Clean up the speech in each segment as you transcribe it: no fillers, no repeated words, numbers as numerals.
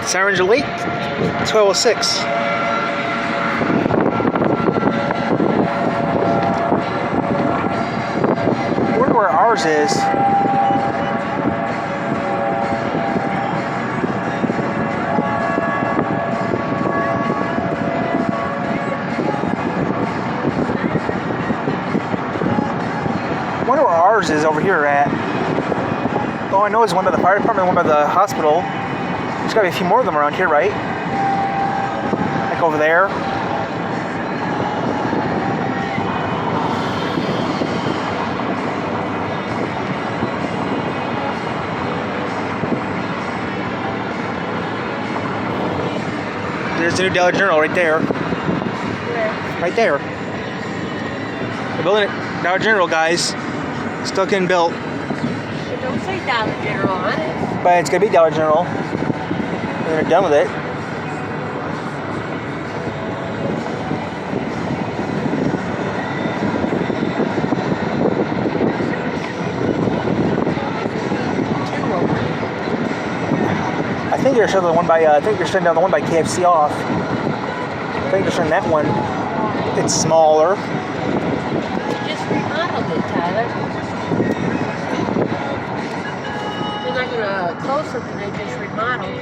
Sirens are late. 12:06. I wonder where ours is. I wonder where ours is over here at. All I know is one by the fire department, one by the hospital. There's gotta be a few more of them around here, right? Like over there. There's the new Dollar General right there. Where? Right there. They're building it. Dollar General, guys. Still getting built. It don't say Dollar General on it. But it's gonna be Dollar General. And they're done with it. I think they're shutting the one by. I think they're shutting down the one by KFC off. I think they're shutting that one. It's smaller. Just remodeled it, Tyler. They're not gonna close something they just remodeled.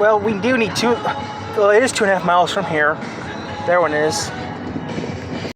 Well, we do need two. Well, it is 2.5 miles from here. There one is.